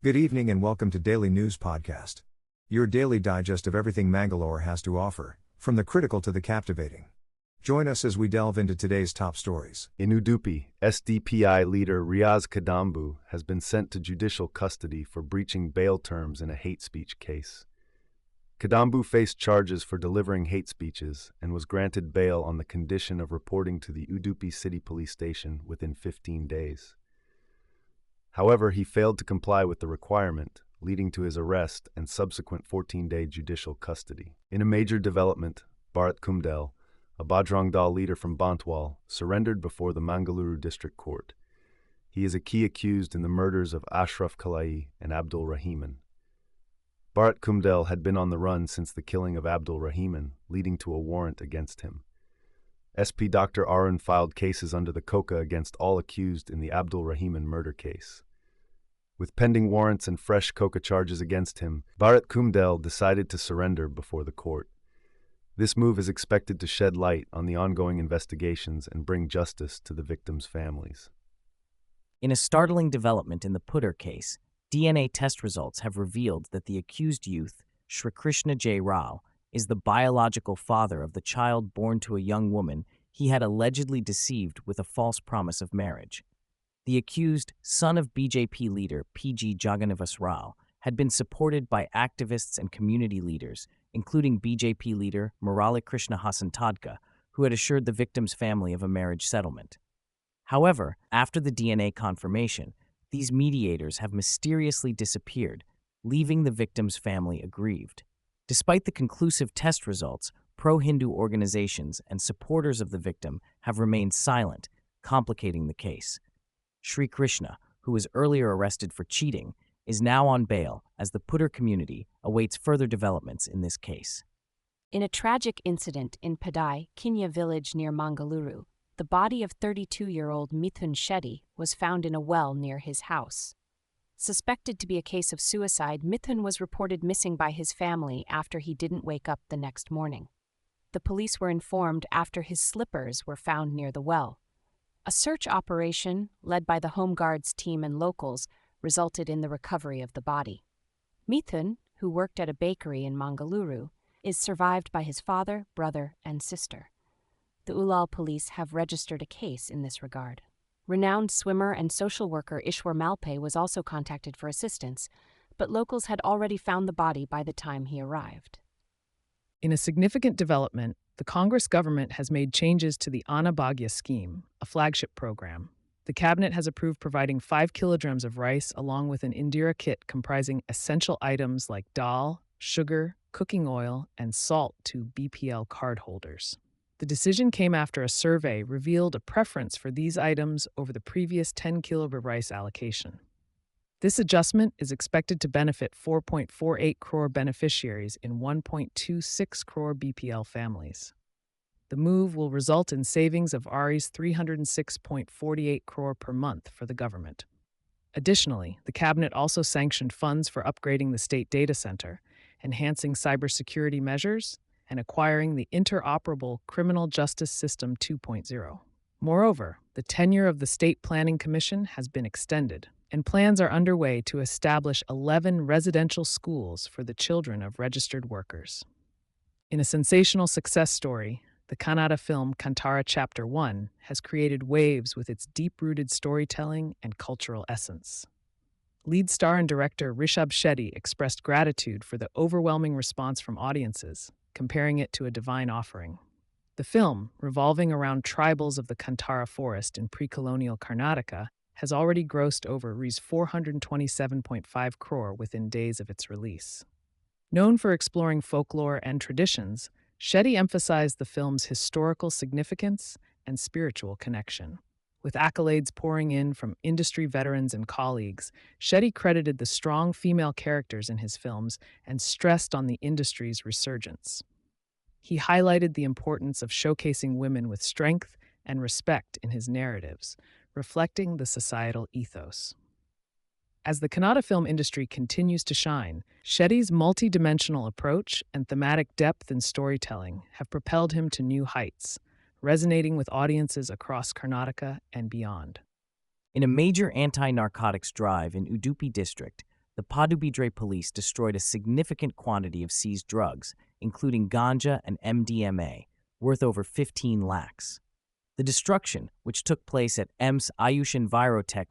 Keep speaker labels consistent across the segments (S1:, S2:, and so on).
S1: Good evening and welcome to Daily News Podcast. Your daily digest of everything Mangalore has to offer, from the critical to the captivating. Join us as we delve into today's top stories.
S2: In Udupi, SDPI leader Riaz Kadambu has been sent to judicial custody for breaching bail terms in a hate speech case. Kadambu faced charges for delivering hate speeches and was granted bail on the condition of reporting to the Udupi City Police Station within 15 days. However, he failed to comply with the requirement, leading to his arrest and subsequent 14-day judicial custody. In a major development, Bharat Kumdel, a Bajrang Dal leader from Bantwal, surrendered before the Mangaluru District Court. He is a key accused in the murders of Ashraf Kalai and Abdul Rahiman. Bharat Kumdel had been on the run since the killing of Abdul Rahiman, leading to a warrant against him. SP Dr. Arun filed cases under the COCA against all accused in the Abdul Rahiman murder case. With pending warrants and fresh COCA charges against him, Bharat Kumdel decided to surrender before the court. This move is expected to shed light on the ongoing investigations and bring justice to the victims' families.
S3: In a startling development in the Puttur case, DNA test results have revealed that the accused youth, Shri Krishna J. Rao, is the biological father of the child born to a young woman he had allegedly deceived with a false promise of marriage. The accused, son of BJP leader P.G. Jagannath Rao, had been supported by activists and community leaders, including BJP leader Murali Krishna Hasantadka, who had assured the victim's family of a marriage settlement. However, after the DNA confirmation, these mediators have mysteriously disappeared, leaving the victim's family aggrieved. Despite the conclusive test results, pro-Hindu organizations and supporters of the victim have remained silent, complicating the case. Shri Krishna, who was earlier arrested for cheating, is now on bail as the Puttur community awaits further developments in this case.
S4: In a tragic incident in Padai, Kinya village near Mangaluru, the body of 32-year-old Mithun Shetty was found in a well near his house. Suspected to be a case of suicide, Mithun was reported missing by his family after he didn't wake up the next morning. The police were informed after his slippers were found near the well. A search operation, led by the Home Guards team and locals, resulted in the recovery of the body. Mithun, who worked at a bakery in Mangaluru, is survived by his father, brother, and sister. The Ulal police have registered a case in this regard. Renowned swimmer and social worker Ishwar Malpe was also contacted for assistance, but locals had already found the body by the time he arrived.
S5: In a significant development, the Congress government has made changes to the Anna Bhagya scheme, a flagship program. The Cabinet has approved providing 5 kilograms of rice along with an Indira kit comprising essential items like dal, sugar, cooking oil, and salt to BPL cardholders. The decision came after a survey revealed a preference for these items over the previous 10 kilo of rice allocation. This adjustment is expected to benefit 4.48 crore beneficiaries in 1.26 crore BPL families. The move will result in savings of Rs 306.48 crore per month for the government. Additionally, the Cabinet also sanctioned funds for upgrading the state data center, enhancing cybersecurity measures, and acquiring the interoperable Criminal Justice System 2.0. Moreover, the tenure of the State Planning Commission has been extended, and plans are underway to establish 11 residential schools for the children of registered workers. In a sensational success story, the Kannada film Kantara Chapter 1 has created waves with its deep-rooted storytelling and cultural essence. Lead star and director Rishabh Shetty expressed gratitude for the overwhelming response from audiences, comparing it to a divine offering. The film, revolving around tribals of the Kantara forest in pre-colonial Karnataka, has already grossed over Rs 427.5 crore within days of its release. Known for exploring folklore and traditions, Shetty emphasized the film's historical significance and spiritual connection. With accolades pouring in from industry veterans and colleagues, Shetty credited the strong female characters in his films and stressed on the industry's resurgence. He highlighted the importance of showcasing women with strength and respect in his narratives, reflecting the societal ethos. As the Kannada film industry continues to shine, Shetty's multi-dimensional approach and thematic depth in storytelling have propelled him to new heights, resonating with audiences across Karnataka and beyond.
S3: In a major anti-narcotics drive in Udupi district, the Padubidre police destroyed a significant quantity of seized drugs, including ganja and MDMA, worth over 15 lakhs. The destruction, which took place at EMS Ayush Envirotech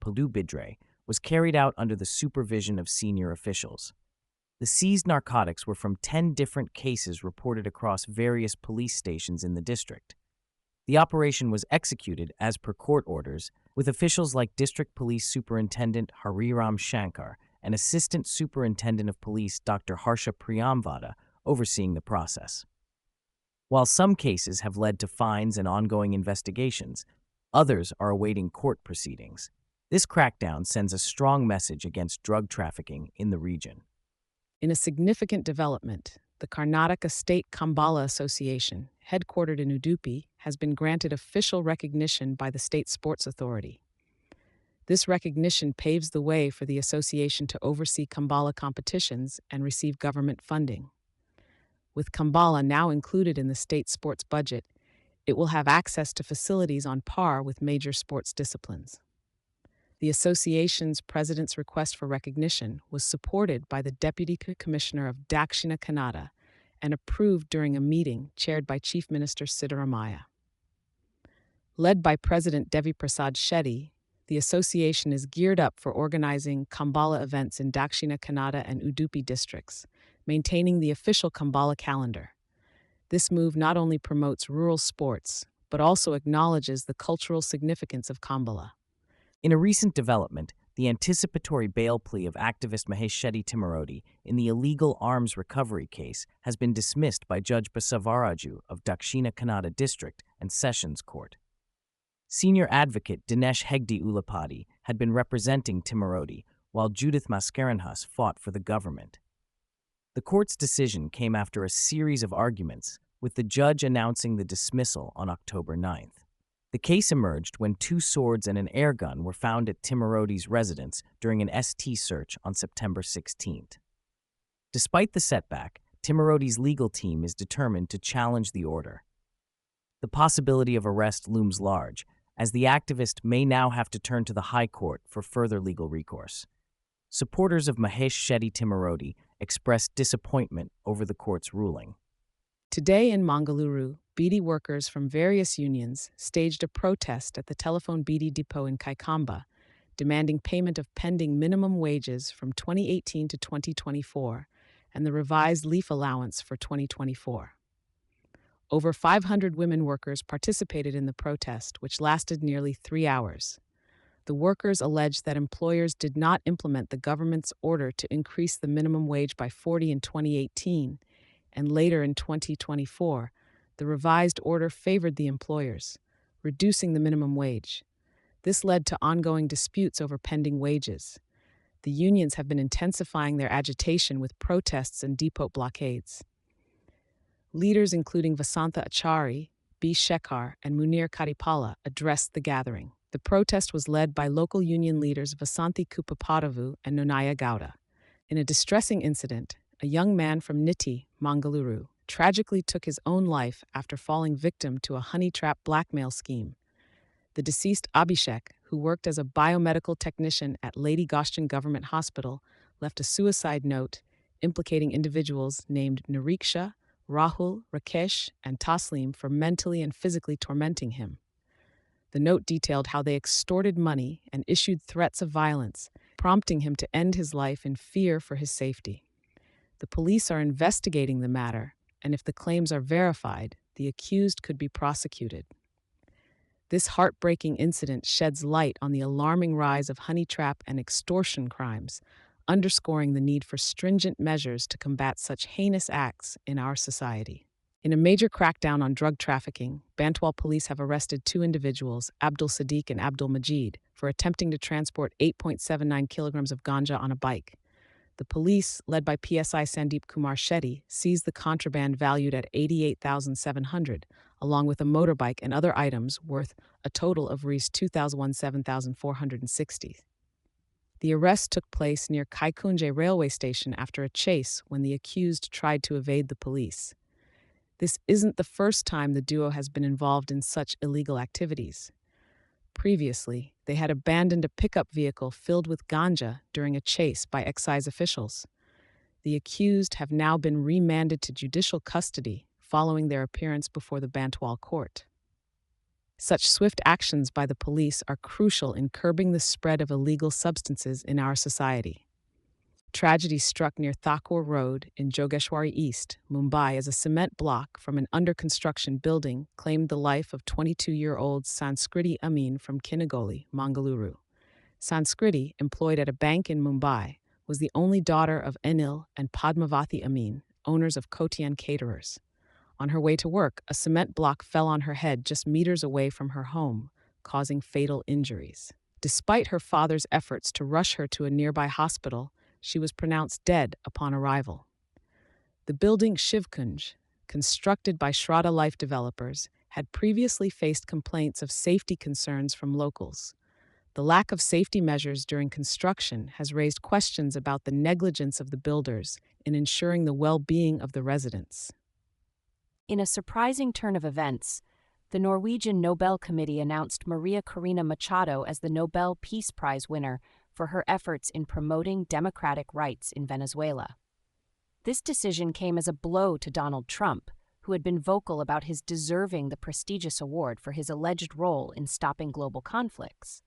S3: Padubidre, was carried out under the supervision of senior officials. The seized narcotics were from 10 different cases reported across various police stations in the district. The operation was executed as per court orders, with officials like District Police Superintendent Hariram Shankar and Assistant Superintendent of Police Dr. Harsha Priyamvada overseeing the process. While some cases have led to fines and ongoing investigations, others are awaiting court proceedings. This crackdown sends a strong message against drug trafficking in the region.
S5: In a significant development, the Karnataka State Kambala Association, headquartered in Udupi, has been granted official recognition by the State Sports Authority. This recognition paves the way for the association to oversee Kambala competitions and receive government funding. With Kambala now included in the state sports budget, it will have access to facilities on par with major sports disciplines. The association's president's request for recognition was supported by the Deputy Commissioner of Dakshina Kannada and approved during a meeting chaired by Chief Minister Siddaramaiah. Led by President Devi Prasad Shetty, the association is geared up for organizing Kambala events in Dakshina Kannada and Udupi districts, maintaining the official Kambala calendar. This move not only promotes rural sports, but also acknowledges the cultural significance of Kambala.
S3: In a recent development, the anticipatory bail plea of activist Mahesh Shetty Timarodi in the illegal arms recovery case has been dismissed by Judge Basavaraju of Dakshina Kannada District and Sessions Court. Senior advocate Dinesh Hegde Ulapati had been representing Timarodi, while Judith Mascarenhas fought for the government. The court's decision came after a series of arguments, with the judge announcing the dismissal on October 9th. The case emerged when 2 swords and an air gun were found at Timarodi's residence during an ST search on September 16th. Despite the setback, Timarodi's legal team is determined to challenge the order. The possibility of arrest looms large, as the activist may now have to turn to the High Court for further legal recourse. Supporters of Mahesh Shetty Timarodi expressed disappointment over the court's ruling.
S5: Today in Mangaluru, BD workers from various unions staged a protest at the telephone BD depot in Kaikamba, demanding payment of pending minimum wages from 2018 to 2024 and the revised leave allowance for 2024. Over 500 women workers participated in the protest, which lasted nearly 3 hours. The workers alleged that employers did not implement the government's order to increase the minimum wage by 40 in 2018, and later in 2024, the revised order favored the employers, reducing the minimum wage. This led to ongoing disputes over pending wages. The unions have been intensifying their agitation with protests and depot blockades. Leaders including Vasantha Achari, B. Shekhar, and Munir Kadipala addressed the gathering. The protest was led by local union leaders Vasanthi Kupapadavu and Nonaya Gowda. In a distressing incident, a young man from Niti, Mangaluru, tragically took his own life after falling victim to a honey trap blackmail scheme. The deceased Abhishek, who worked as a biomedical technician at Lady Goshtan Government Hospital, left a suicide note implicating individuals named Nariksha, Rahul, Rakesh, and Taslim for mentally and physically tormenting him. The note detailed how they extorted money and issued threats of violence, prompting him to end his life in fear for his safety. The police are investigating the matter, and if the claims are verified, the accused could be prosecuted. This heartbreaking incident sheds light on the alarming rise of honey trap and extortion crimes, underscoring the need for stringent measures to combat such heinous acts in our society. In a major crackdown on drug trafficking, Bantwal police have arrested 2 individuals, Abdul Sadiq and Abdul Majid, for attempting to transport 8.79 kilograms of ganja on a bike. The police, led by PSI Sandeep Kumar Shetty, seized the contraband valued at 88,700, along with a motorbike and other items worth a total of Rs 2,017,460. The arrest took place near Kaikunje railway station after a chase when the accused tried to evade the police. This isn't the first time the duo has been involved in such illegal activities. previously, they had abandoned a pickup vehicle filled with ganja during a chase by excise officials. The accused have now been remanded to judicial custody following their appearance before the Bantwal court. Such swift actions by the police are crucial in curbing the spread of illegal substances in our society. Tragedy struck near Thakur Road in Jogeshwari East, Mumbai, as a cement block from an under-construction building claimed the life of 22-year-old Sanskriti Amin from Kinagoli, Mangaluru. Sanskriti, employed at a bank in Mumbai, was the only daughter of Anil and Padmavati Amin, owners of Kotian Caterers. On her way to work, a cement block fell on her head just meters away from her home, causing fatal injuries. Despite her father's efforts to rush her to a nearby hospital, she was pronounced dead upon arrival. The building Shivkunj, constructed by Shraddha Life developers, had previously faced complaints of safety concerns from locals. The lack of safety measures during construction has raised questions about the negligence of the builders in ensuring the well-being of the residents.
S4: In a surprising turn of events, the Norwegian Nobel Committee announced Maria Corina Machado as the Nobel Peace Prize winner for her efforts in promoting democratic rights in Venezuela. This decision came as a blow to Donald Trump, who had been vocal about his deserving the prestigious award for his alleged role in stopping global conflicts.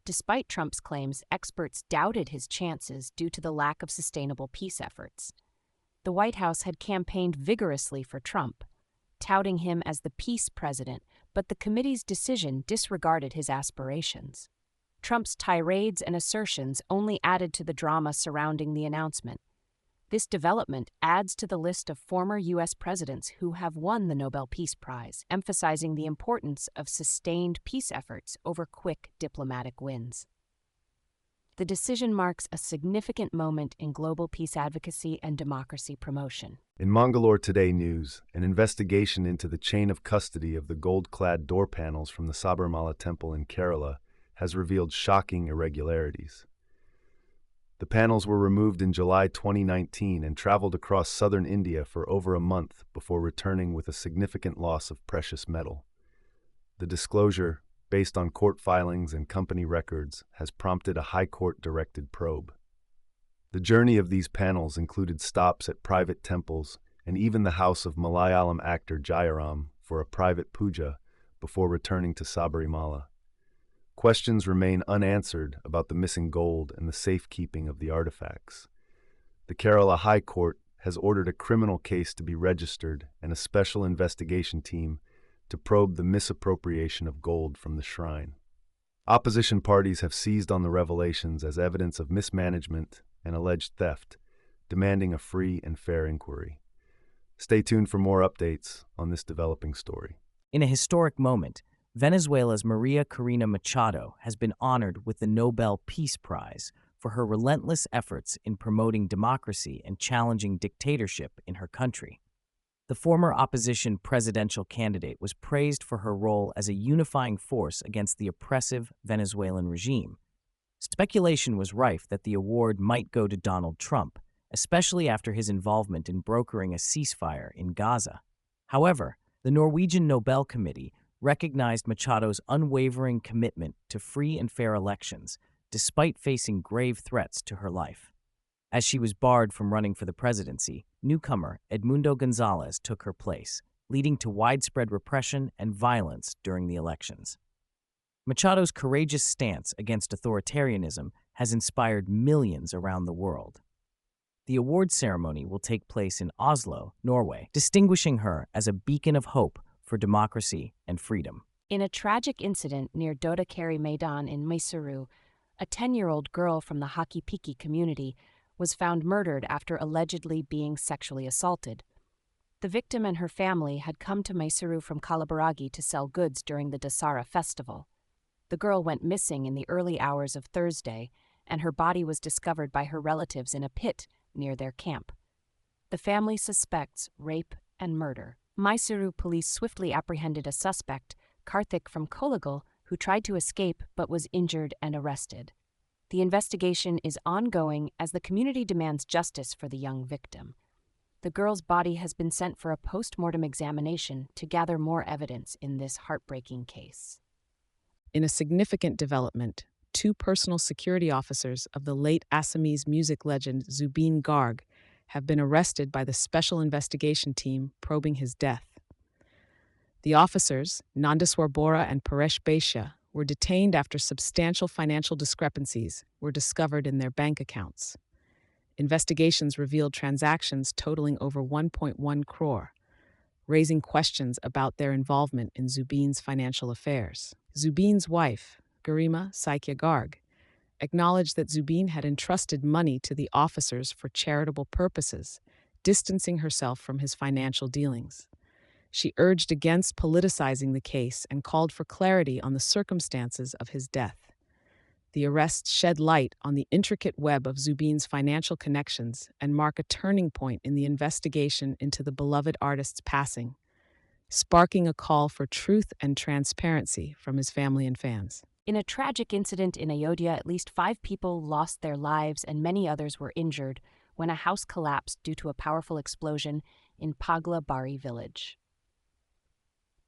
S4: Despite Trump's claims, experts doubted his chances due to the lack of sustainable peace efforts. The White House had campaigned vigorously for Trump, touting him as the peace president, but the committee's decision disregarded his aspirations. Trump's tirades and assertions only added to the drama surrounding the announcement. This development adds to the list of former U.S. presidents who have won the Nobel Peace Prize, emphasizing the importance of sustained peace efforts over quick diplomatic wins. The decision marks a significant moment in global peace advocacy and democracy promotion.
S2: In Mangalore Today News, an investigation into the chain of custody of the gold-clad door panels from the Sabarimala temple in Kerala has revealed shocking irregularities. The panels were removed in July 2019 and traveled across southern India for over a month before returning with a significant loss of precious metal. The disclosure, based on court filings and company records, has prompted a High Court-directed probe. The journey of these panels included stops at private temples and even the house of Malayalam actor Jayaram for a private puja before returning to Sabarimala. Questions remain unanswered about the missing gold and the safekeeping of the artifacts. The Kerala High Court has ordered a criminal case to be registered and a special investigation team to probe the misappropriation of gold from the shrine. Opposition parties have seized on the revelations as evidence of mismanagement and alleged theft, demanding a free and fair inquiry. Stay tuned for more updates on this developing story.
S3: In a historic moment, Venezuela's Maria Corina Machado has been honored with the Nobel Peace Prize for her relentless efforts in promoting democracy and challenging dictatorship in her country. The former opposition presidential candidate was praised for her role as a unifying force against the oppressive Venezuelan regime. Speculation was rife that the award might go to Donald Trump, especially after his involvement in brokering a ceasefire in Gaza. However, the Norwegian Nobel Committee recognized Machado's unwavering commitment to free and fair elections, despite facing grave threats to her life. As she was barred from running for the presidency, newcomer Edmundo Gonzalez took her place, leading to widespread repression and violence during the elections. Machado's courageous stance against authoritarianism has inspired millions around the world. The award ceremony will take place in Oslo, Norway, distinguishing her as a beacon of hope for democracy and freedom.
S4: In a tragic incident near Dodakeri Maidan in Mysuru, a 10-year-old girl from the Hakipiki community was found murdered after allegedly being sexually assaulted. The victim and her family had come to Mysuru from Kalaburagi to sell goods during the Dasara festival. The girl went missing in the early hours of Thursday, and her body was discovered by her relatives in a pit near their camp. The family suspects rape and murder. Mysuru police swiftly apprehended a suspect, Karthik from Kolagal, who tried to escape but was injured and arrested. The investigation is ongoing as the community demands justice for the young victim. The girl's body has been sent for a post-mortem examination to gather more evidence in this heartbreaking case.
S5: In a significant development, two personal security officers of the late Assamese music legend Zubeen Garg have been arrested by the Special Investigation Team probing his death. The officers, Nandeswar Bora and Paresh Besha, were detained after substantial financial discrepancies were discovered in their bank accounts. Investigations revealed transactions totaling over 1.1 crore, raising questions about their involvement in Zubeen's financial affairs. Zubeen's wife, Garima Saikya Garg, acknowledged that Zubeen had entrusted money to the officers for charitable purposes, distancing herself from his financial dealings. She urged against politicizing the case and called for clarity on the circumstances of his death. The arrests shed light on the intricate web of Zubeen's financial connections and mark a turning point in the investigation into the beloved artist's passing, sparking a call for truth and transparency from his family and fans.
S4: In a tragic incident in Ayodhya, at least 5 people lost their lives and many others were injured when a house collapsed due to a powerful explosion in Pagla Bari village.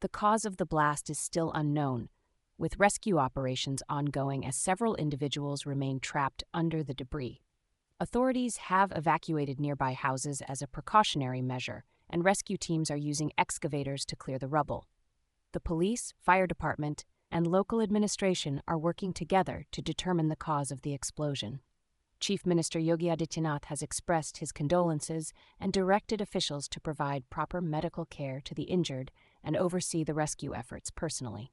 S4: The cause of the blast is still unknown, with rescue operations ongoing as several individuals remain trapped under the debris. Authorities have evacuated nearby houses as a precautionary measure, and rescue teams are using excavators to clear the rubble. The police, fire department, and local administration are working together to determine the cause of the explosion. Chief Minister Yogi Adityanath has expressed his condolences and directed officials to provide proper medical care to the injured and oversee the rescue efforts personally.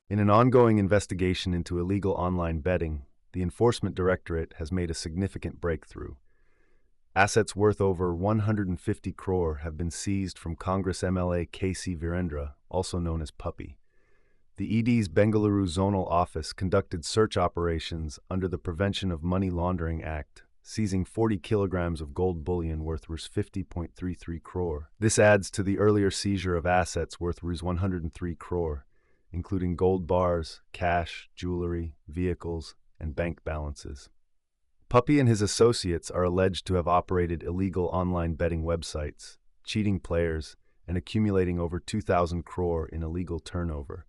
S2: In an ongoing investigation into illegal online betting, the Enforcement Directorate has made a significant breakthrough. Assets worth over 150 crore have been seized from Congress MLA KC Virendra, also known as Puppy. The ED's Bengaluru Zonal Office conducted search operations under the Prevention of Money Laundering Act, seizing 40 kilograms of gold bullion worth Rs 50.33 crore. This adds to the earlier seizure of assets worth Rs 103 crore, including gold bars, cash, jewelry, vehicles, and bank balances. Puppy and his associates are alleged to have operated illegal online betting websites, cheating players, and accumulating over 2,000 crore in illegal turnover.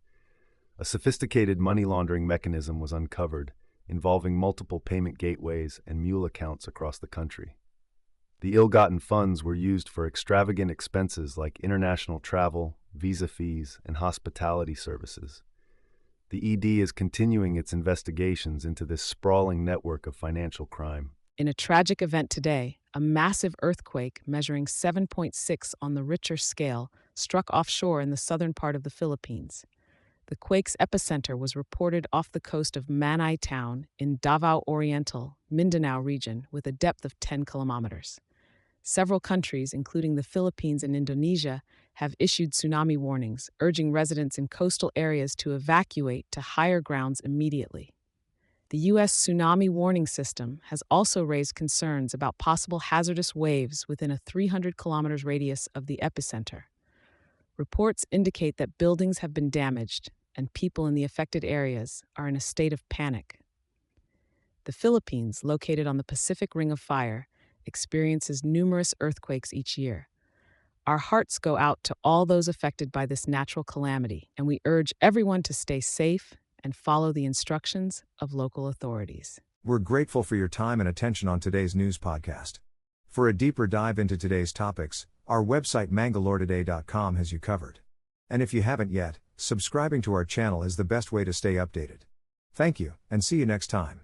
S2: A sophisticated money laundering mechanism was uncovered, involving multiple payment gateways and mule accounts across the country. The ill-gotten funds were used for extravagant expenses like international travel, visa fees, and hospitality services. The ED is continuing its investigations into this sprawling network of financial crime.
S5: In a tragic event today, a massive earthquake measuring 7.6 on the Richter scale struck offshore in the southern part of the Philippines. The quake's epicenter was reported off the coast of Manay Town in Davao Oriental, Mindanao region with a depth of 10 kilometers. Several countries, including the Philippines and Indonesia, have issued tsunami warnings, urging residents in coastal areas to evacuate to higher grounds immediately. The U.S. tsunami warning system has also raised concerns about possible hazardous waves within a 300 kilometers radius of the epicenter. Reports indicate that buildings have been damaged and people in the affected areas are in a state of panic. The Philippines, located on the Pacific Ring of Fire, experiences numerous earthquakes each year. Our hearts go out to all those affected by this natural calamity, and we urge everyone to stay safe and follow the instructions of local authorities.
S1: We're grateful for your time and attention on today's news podcast. For a deeper dive into today's topics, our website mangaloretoday.com has you covered. And if you haven't yet, subscribing to our channel is the best way to stay updated. Thank you, and see you next time.